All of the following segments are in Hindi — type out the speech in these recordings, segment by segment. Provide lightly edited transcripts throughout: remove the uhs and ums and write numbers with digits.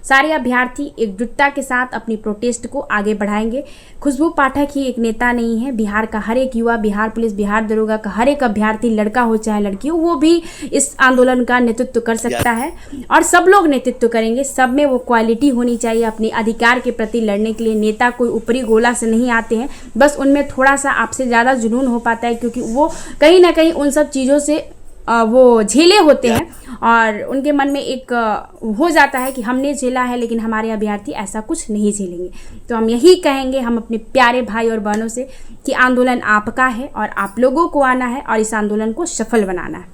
सारे अभ्यर्थी एकजुटता के साथ अपनी प्रोटेस्ट को आगे बढ़ाएंगे। खुशबू पाठक ही एक नेता नहीं है, बिहार का हर एक युवा, बिहार पुलिस, बिहार दरोगा का हर एक अभ्यर्थी, लड़का हो चाहे लड़की हो, वो भी इस आंदोलन का नेतृत्व कर सकता है और सब लोग नेतृत्व करेंगे। सब में वो क्वालिटी होनी चाहिए अपने अधिकार के प्रति लड़ने के लिए। नेता कोई ऊपरी गोला से नहीं आते हैं, बस उनमें थोड़ा सा आपसे ज़्यादा जुनून हो पाता है, क्योंकि वो कहीं ना कहीं उन सब चीज़ों से वो झेले होते हैं और उनके मन में एक हो जाता है कि हमने झेला है, लेकिन हमारे अभ्यर्थी ऐसा कुछ नहीं झेलेंगे। तो हम यही कहेंगे हम अपने प्यारे भाई और बहनों से कि आंदोलन आपका है और आप लोगों को आना है और इस आंदोलन को सफल बनाना है।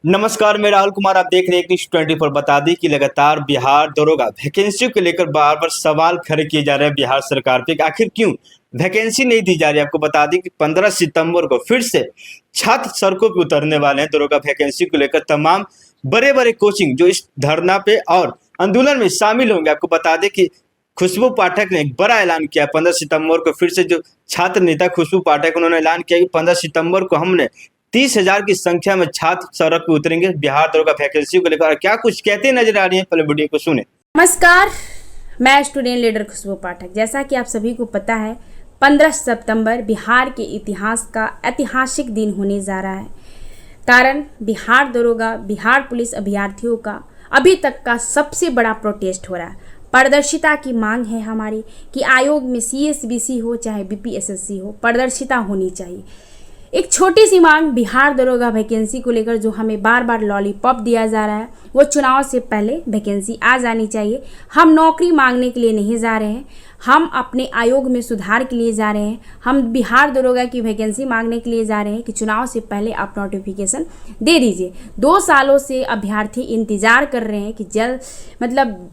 नमस्कार, मैं राहुल कुमार, आप देख रहे हैं न्यूज़ 24। बता दें कि लगातार बिहार दरोगा वैकेंसी को लेकर बार बार सवाल खड़े किए जा रहे हैं बिहार सरकार पे। आखिर क्यों वैकेंसी नहीं दी जा रही है। आपको बता दें कि 15 सितंबर को फिर से छात्र सड़कों पे उतरने वाले हैं दरोगा वैकेंसी को लेकर। तमाम बड़े बड़े कोचिंग जो इस धरना पे और आंदोलन में शामिल होंगे। आपको बता दें कि खुशबू पाठक ने एक बड़ा ऐलान किया 15 सितंबर को। फिर से जो छात्र नेता खुशबू पाठक, उन्होंने ऐलान किया कि 15 सितंबर को हमने 30,000 की संख्या में छात्र सड़क पर उतरेंगे बिहार दरोगा वैकेंसी को लेकर। क्या कुछ कहते नजर आ रही है, पहले वीडियो को सुने। नमस्कार, मैं स्टूडेंट लीडर खुशबू पाठक। जैसा कि आप सभी को पता है, 15 सितंबर बिहार के इतिहास का ऐतिहासिक दिन होने जा रहा है। कारण बिहार दरोगा, बिहार पुलिस अभ्यर्थियों का अभी तक का सबसे बड़ा प्रोटेस्ट हो रहा है। पारदर्शिता की मांग है हमारी कि आयोग में CSBC हो चाहे BPSSC हो, पारदर्शिता होनी चाहिए। एक छोटी सी मांग बिहार दरोगा वैकेंसी को लेकर जो हमें बार बार लॉलीपॉप दिया जा रहा है, वो चुनाव से पहले वैकेंसी आ जानी चाहिए। हम नौकरी मांगने के लिए नहीं जा रहे हैं, हम अपने आयोग में सुधार के लिए जा रहे हैं। हम बिहार दरोगा की वैकेंसी मांगने के लिए जा रहे हैं कि चुनाव से पहले आप नोटिफिकेशन दे दीजिए। 2 सालों से अभ्यर्थी इंतज़ार कर रहे हैं कि जल्द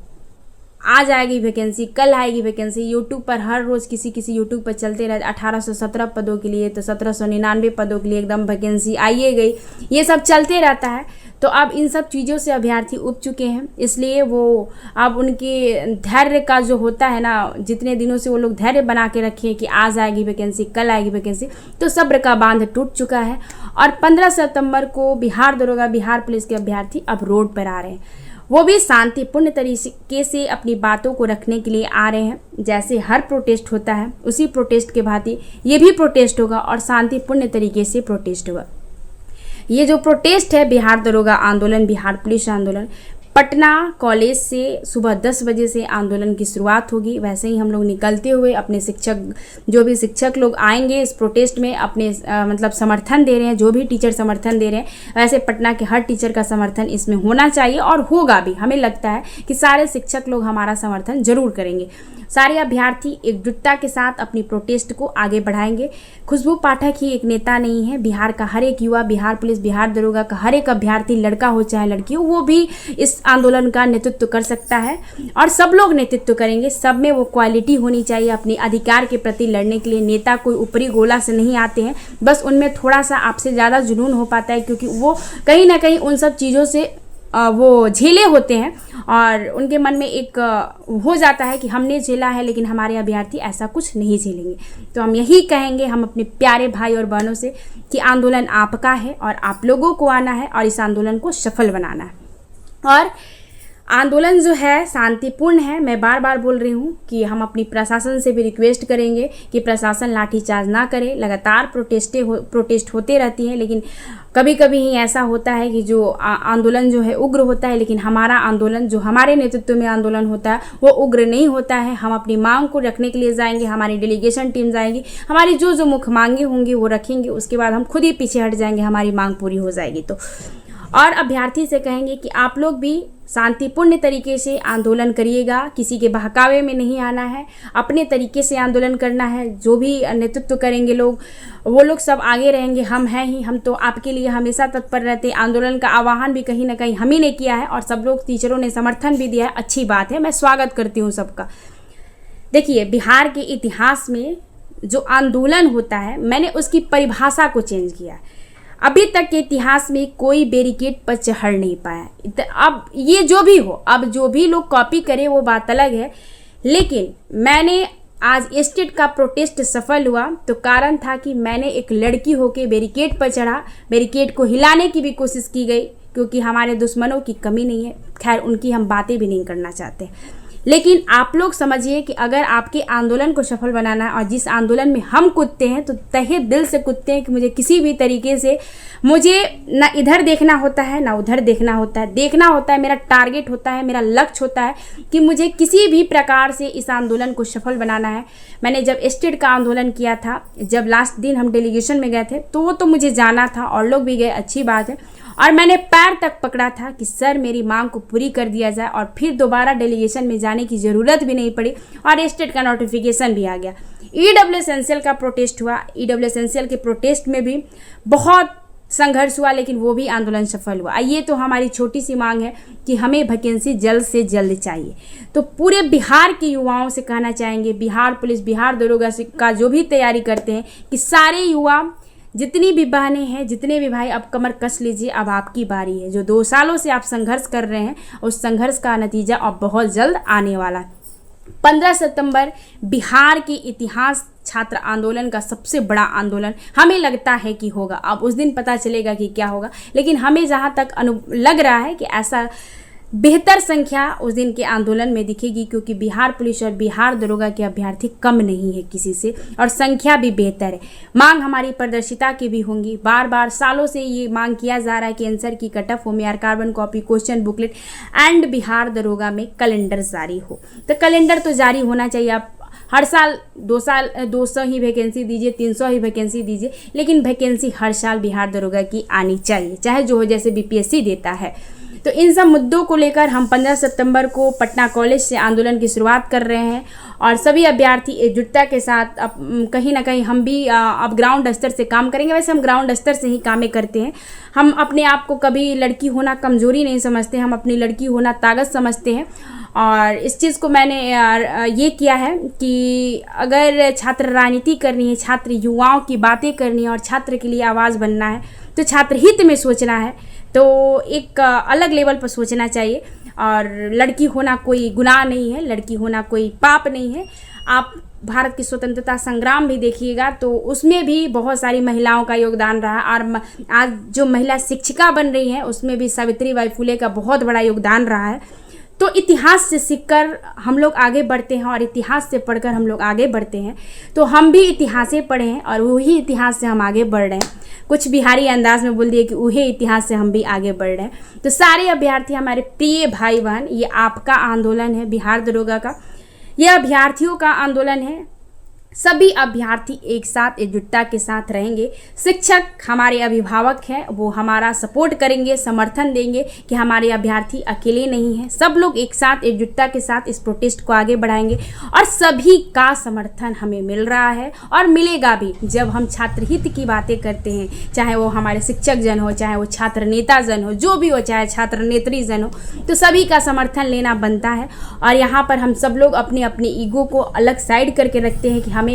आ जाएगी वैकेंसी, कल आएगी वैकेंसी। यूट्यूब पर हर रोज़ किसी यूट्यूब पर चलते रहे 1817 पदों के लिए, तो 1799 पदों के लिए एकदम वैकेंसी आइए गई, ये सब चलते रहता है। तो अब इन सब चीज़ों से अभ्यर्थी उब चुके हैं, इसलिए वो अब उनके धैर्य का जो होता है ना, जितने दिनों से वो लोग धैर्य बना के रखे हैं कि आ जाएगी वैकेंसी, कल आएगी वैकेंसी, तो सब्र का बांध टूट चुका है। और 15 सितंबर को बिहार दरोगा, बिहार पुलिस के अभ्यर्थी अब रोड पर आ रहे हैं। वो भी शांतिपूर्ण तरीके से अपनी बातों को रखने के लिए आ रहे हैं। जैसे हर प्रोटेस्ट होता है, उसी प्रोटेस्ट के भांति ये भी प्रोटेस्ट होगा और शांतिपूर्ण तरीके से प्रोटेस्ट होगा। ये जो प्रोटेस्ट है बिहार दरोगा आंदोलन, बिहार पुलिस आंदोलन, पटना कॉलेज से सुबह 10 बजे से आंदोलन की शुरुआत होगी। वैसे ही हम लोग निकलते हुए अपने जो भी शिक्षक लोग आएंगे इस प्रोटेस्ट में, अपने समर्थन दे रहे हैं, जो भी टीचर समर्थन दे रहे हैं, वैसे पटना के हर टीचर का समर्थन इसमें होना चाहिए और होगा भी। हमें लगता है कि सारे शिक्षक लोग हमारा समर्थन जरूर करेंगे। सारे अभ्यर्थी एकजुटता के साथ अपनी प्रोटेस्ट को आगे बढ़ाएंगे। खुशबू पाठक ही एक नेता नहीं है, बिहार का हर एक युवा, बिहार पुलिस, बिहार दरोगा का हर एक अभ्यर्थी, लड़का हो चाहे लड़की हो, वो भी इस आंदोलन का नेतृत्व कर सकता है और सब लोग नेतृत्व करेंगे। सब में वो क्वालिटी होनी चाहिए अपने अधिकार के प्रति लड़ने के लिए। नेता कोई ऊपरी गोला से नहीं आते हैं, बस उनमें थोड़ा सा आपसे ज़्यादा जुनून हो पाता है, क्योंकि वो कहीं ना कहीं उन सब चीज़ों से वो झेले होते हैं और उनके मन में एक हो जाता है कि हमने झेला है, लेकिन हमारे अभ्यर्थी ऐसा कुछ नहीं झेलेंगे। तो हम यही कहेंगे हम अपने प्यारे भाई और बहनों से कि आंदोलन आपका है और आप लोगों को आना है और इस आंदोलन को सफल बनाना है। और आंदोलन जो है शांतिपूर्ण है। मैं बार बार बोल रही हूँ कि हम अपनी प्रशासन से भी रिक्वेस्ट करेंगे कि प्रशासन लाठीचार्ज ना करे। लगातार प्रोटेस्ट होते रहती हैं, लेकिन कभी कभी ही ऐसा होता है कि जो आंदोलन जो है उग्र होता है, लेकिन हमारा आंदोलन जो हमारे नेतृत्व में आंदोलन होता है वो उग्र नहीं होता है। हम अपनी मांग को रखने के लिए जाएंगे, हमारी डेलीगेशन टीम जाएगी, हमारी जो मुख्य मांगे होंगी वो रखेंगे, उसके बाद हम खुद ही पीछे हट जाएंगे, हमारी मांग पूरी हो जाएगी। तो और अभ्यर्थी से कहेंगे कि आप लोग भी शांतिपूर्ण तरीके से आंदोलन करिएगा, किसी के बहकावे में नहीं आना है, अपने तरीके से आंदोलन करना है। जो भी नेतृत्व करेंगे लोग, वो लोग सब आगे रहेंगे, हम हैं ही, हम तो आपके लिए हमेशा तत्पर रहते। आंदोलन का आह्वान भी कहीं ना कहीं हम ही ने किया है और सब लोग टीचरों ने समर्थन भी दिया है, अच्छी बात है, मैं स्वागत करती हूँ सबका। देखिए, बिहार के इतिहास में जो आंदोलन होता है, मैंने उसकी परिभाषा को चेंज किया है। अभी तक के इतिहास में कोई बैरिकेड पर चढ़ नहीं पाया। अब ये जो भी हो, अब जो भी लोग कॉपी करे वो बात अलग है, लेकिन मैंने आज स्टेट का प्रोटेस्ट सफल हुआ तो कारण था कि मैंने एक लड़की होके बैरिकेड पर चढ़ा, बैरिकेड को हिलाने की भी कोशिश की गई, क्योंकि हमारे दुश्मनों की कमी नहीं है। खैर, उनकी हम बातें भी नहीं करना चाहते। लेकिन आप लोग समझिए कि अगर आपके आंदोलन को सफल बनाना है और जिस आंदोलन में हम कूदते हैं तो तहे दिल से कूदते हैं कि मुझे किसी भी तरीके से मुझे ना इधर देखना होता है ना उधर देखना होता है, देखना होता है, मेरा टारगेट होता है, मेरा लक्ष्य होता है कि मुझे किसी भी प्रकार से इस आंदोलन को सफल बनाना है। मैंने जब स्टेट का आंदोलन किया था, जब लास्ट दिन हम डेलीगेशन में गए थे तो मुझे जाना था और लोग भी गए, अच्छी बात है। और मैंने पैर तक पकड़ा था कि सर मेरी मांग को पूरी कर दिया जाए, और फिर दोबारा डेलीगेशन में जाने की ज़रूरत भी नहीं पड़ी और स्टेट का नोटिफिकेशन भी आ गया। ईडब्ल्यू एसेंशियल का प्रोटेस्ट हुआ, ईडब्ल्यू एसेंशियल के प्रोटेस्ट में भी बहुत संघर्ष हुआ, लेकिन वो भी आंदोलन सफल हुआ। ये तो हमारी छोटी सी मांग है कि हमें वैकेंसी जल्द से जल्द चाहिए। तो पूरे बिहार के युवाओं से कहना चाहेंगे, बिहार पुलिस, बिहार दरोगा का जो भी तैयारी करते हैं, कि सारे युवा, जितनी भी बहनें हैं, जितने भी भाई, अब कमर कस लीजिए, अब आपकी बारी है। जो 2 सालों से आप संघर्ष कर रहे हैं, उस संघर्ष का नतीजा अब बहुत जल्द आने वाला है। 15 सितंबर बिहार के इतिहास छात्र आंदोलन का सबसे बड़ा आंदोलन हमें लगता है कि होगा। अब उस दिन पता चलेगा कि क्या होगा, लेकिन हमें जहाँ तक लग रहा है कि ऐसा बेहतर संख्या उस दिन के आंदोलन में दिखेगी, क्योंकि बिहार पुलिस और बिहार दरोगा के अभ्यर्थी कम नहीं है किसी से, और संख्या भी बेहतर है। मांग हमारी पारदर्शिता की भी होंगी। बार बार सालों से ये मांग किया जा रहा है कि आंसर की कटअफ हो, mayor carbon copy, question booklet and Bihar दरोगा में कैलेंडर जारी हो। तो कैलेंडर तो जारी होना चाहिए। आप हर साल 200 ही वैकेंसी दीजिए, 300 ही वैकेंसी दीजिए, लेकिन वैकेंसी हर साल बिहार दरोगा की आनी चाहिए, चाहे जो हो, जैसे बीपीएससी देता है। तो इन सब मुद्दों को लेकर हम 15 सितंबर को पटना कॉलेज से आंदोलन की शुरुआत कर रहे हैं, और सभी अभ्यर्थी एकजुटता के साथ अब कहीं ना कहीं हम भी अब ग्राउंड स्तर से काम करेंगे। वैसे हम ग्राउंड स्तर से ही कामें करते हैं। हम अपने आप को कभी लड़की होना कमज़ोरी नहीं समझते, हम अपनी लड़की होना ताकत समझते हैं। और इस चीज़ को मैंने ये किया है कि अगर छात्र राजनीति करनी है, छात्र युवाओं की बातें करनी है और छात्र के लिए आवाज़ बनना है, तो छात्र हित में सोचना है, तो एक अलग लेवल पर सोचना चाहिए। और लड़की होना कोई गुनाह नहीं है, लड़की होना कोई पाप नहीं है। आप भारत की स्वतंत्रता संग्राम भी देखिएगा तो उसमें भी बहुत सारी महिलाओं का योगदान रहा, और आज जो महिला शिक्षिका बन रही हैं उसमें भी सावित्रीबाई फुले का बहुत बड़ा योगदान रहा है। तो इतिहास से सीखकर हम लोग आगे बढ़ते हैं, और इतिहास से पढ़कर हम लोग आगे बढ़ते हैं। तो हम भी इतिहास से पढ़े हैं और वही इतिहास से हम आगे बढ़ रहे हैं। कुछ बिहारी अंदाज में बोल दिए कि वही इतिहास से हम भी आगे बढ़ रहे हैं। तो सारे अभ्यर्थी, हमारे प्रिय भाई बहन, ये आपका आंदोलन है, बिहार दरोगा का। यह अभ्यर्थियों का आंदोलन है। सभी अभ्यर्थी एक साथ एकजुटता के साथ रहेंगे। शिक्षक हमारे अभिभावक हैं, वो हमारा सपोर्ट करेंगे, समर्थन देंगे कि हमारे अभ्यर्थी अकेले नहीं हैं। सब लोग एक साथ एकजुटता के साथ इस प्रोटेस्ट को आगे बढ़ाएंगे, और सभी का समर्थन हमें मिल रहा है और मिलेगा भी। जब हम छात्र हित की बातें करते हैं, चाहे वो हमारे शिक्षक जन हो, चाहे वो छात्र नेता जन हो, जो भी हो, चाहे छात्र नेत्री जन हो, तो सभी का समर्थन लेना बनता है। और यहाँ पर हम सब लोग अपने अपने ईगो को अलग साइड करके रखते हैं कि हमें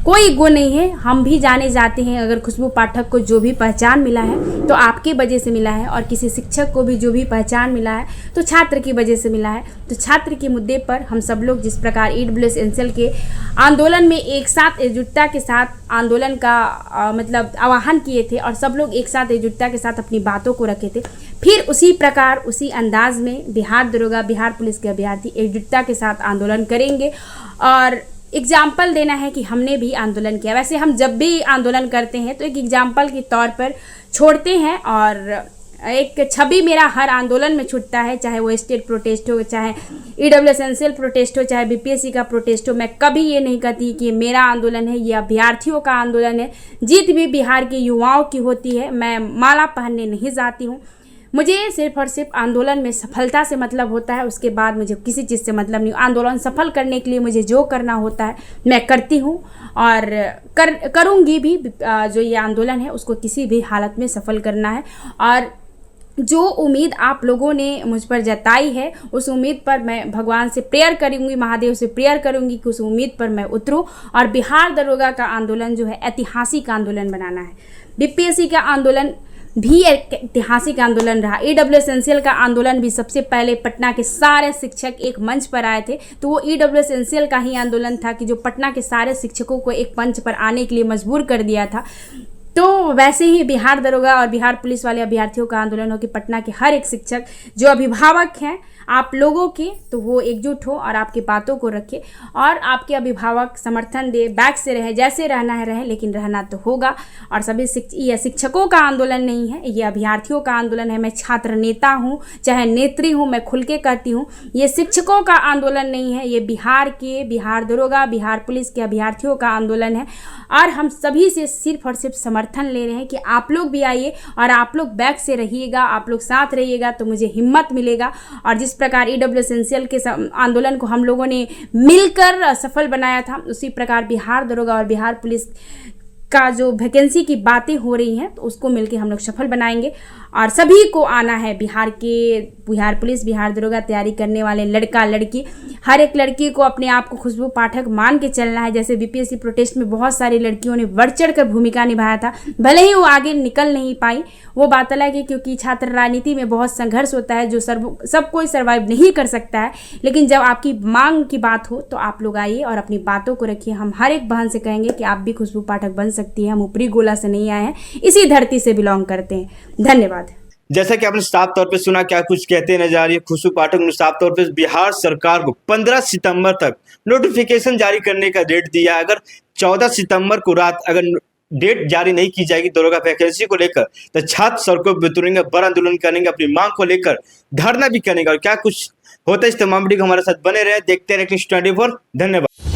कोई ईगो नहीं है, हम भी जाने जाते हैं। अगर खुशबू पाठक को जो भी पहचान मिला है तो आपकी वजह से मिला है, और किसी शिक्षक को भी जो भी पहचान मिला है तो छात्र की वजह से मिला है। तो छात्र के मुद्दे पर हम सब लोग जिस प्रकार ईडब्ल्यू एसेंशियल के आंदोलन में एक साथ एकजुटता के साथ आंदोलन का मतलब आह्वान किए थे, और सब लोग एक साथ एकजुटता के साथ अपनी बातों को रखे थे, फिर उसी प्रकार उसी अंदाज में बिहार दरोगा, बिहार पुलिस के अभ्यर्थी एकजुटता के साथ आंदोलन करेंगे। और एग्जाम्पल देना है कि हमने भी आंदोलन किया। वैसे हम जब भी आंदोलन करते हैं तो एक एग्जाम्पल के तौर पर छोड़ते हैं, और एक छवि मेरा हर आंदोलन में छूटता है, चाहे वो स्टेट प्रोटेस्ट हो, चाहे ईडब्ल्यू एसेंशियल प्रोटेस्ट हो, चाहे बीपीएससी का प्रोटेस्ट हो। मैं कभी ये नहीं कहती कि ये मेरा आंदोलन है, ये अभ्यर्थियों का आंदोलन है। जीत भी बिहार के युवाओं की होती है। मैं माला पहनने नहीं जाती हूँ, मुझे सिर्फ और सिर्फ आंदोलन में सफलता से मतलब होता है, उसके बाद मुझे किसी चीज़ से मतलब नहीं। आंदोलन सफल करने के लिए मुझे जो करना होता है मैं करती हूँ, और करूँगी भी। जो ये आंदोलन है उसको किसी भी हालत में सफल करना है, और जो उम्मीद आप लोगों ने मुझ पर जताई है उस उम्मीद पर मैं भगवान से प्रेयर करूँगी, महादेव से प्रेयर करूँगी कि उस उम्मीद पर मैं उतरूँ, और बिहार दरोगा का आंदोलन जो है ऐतिहासिक आंदोलन बनाना है। बीपीएससी का आंदोलन भी एक ऐतिहासिक आंदोलन रहा। ईडब्ल्यू एसेंशियल का आंदोलन भी सबसे पहले पटना के सारे शिक्षक एक मंच पर आए थे, तो वो ईडब्ल्यू एसेंशियल का ही आंदोलन था कि जो पटना के सारे शिक्षकों को एक मंच पर आने के लिए मजबूर कर दिया था। तो वैसे ही बिहार दरोगा और बिहार पुलिस वाले अभ्यर्थियों का आंदोलन हो कि पटना के हर एक शिक्षक जो अभिभावक हैं आप लोगों के, तो वो एकजुट हो और आपकी बातों को रखे और आपके अभिभावक समर्थन दे, बैक से रहे, जैसे रहना है रहे, लेकिन रहना तो होगा। और सभी ये शिक्षकों का आंदोलन नहीं है, ये अभ्यर्थियों का आंदोलन है। मैं छात्र नेता हूँ, चाहे नेत्री हूँ, मैं खुल के कहती हूँ, ये शिक्षकों का आंदोलन नहीं है, ये बिहार के बिहार दरोगा बिहार पुलिस के अभ्यर्थियों का आंदोलन है। और हम सभी से सिर्फ और सिर्फ समर्थन ले रहे हैं कि आप लोग भी आइए और आप लोग बैक से रहिएगा, आप लोग साथ रहिएगा तो मुझे हिम्मत मिलेगा। और जिस प्रकार ईडब्ल्यू एसेंशियल के आंदोलन को हम लोगों ने मिलकर सफल बनाया था, उसी प्रकार बिहार दरोगा और बिहार पुलिस का जो वैकेंसी की बातें हो रही हैं तो उसको मिलके हम लोग सफल बनाएंगे। और सभी को आना है, बिहार पुलिस बिहार दरोगा तैयारी करने वाले लड़का लड़की, हर एक लड़की को अपने आप को खुशबू पाठक मान के चलना है। जैसे बीपीएससी प्रोटेस्ट में बहुत सारी लड़कियों ने बढ़ चढ़ कर भूमिका निभाया था, भले ही वो आगे निकल नहीं पाई, वो बात अलग है, क्योंकि छात्र राजनीति में बहुत संघर्ष होता है जो सब कोई सर्वाइव नहीं कर सकता है। लेकिन जब आपकी मांग की बात हो तो आप लोग आइए और अपनी बातों को रखिए। हम हर एक बहन से कहेंगे कि आप भी खुशबू पाठक बन सकती है। हम ऊपरी गोला से नहीं आए हैं, इसी धरती से बिलोंग करते हैं। धन्यवाद। जैसा कि आपने साफ तौर पे सुना क्या कुछ कहते नजर आ रही है खुशबू पाठक ने साफ तौर पे बिहार सरकार को 15 सितंबर तक नोटिफिकेशन जारी करने का डेट दिया। अगर 14 सितंबर को रात अगर डेट जारी नहीं की जाएगी दरोगा वैकेंसी को लेकर तो छात्र सड़कों पर उतरेंगे, बड़ा आंदोलन करेंगे, अपनी मांग को लेकर धरना भी करेंगे। और क्या कुछ होता है इस तमाम वीडियो को हमारे साथ बने रहे, देखते रहे न्यूज़ 24। धन्यवाद।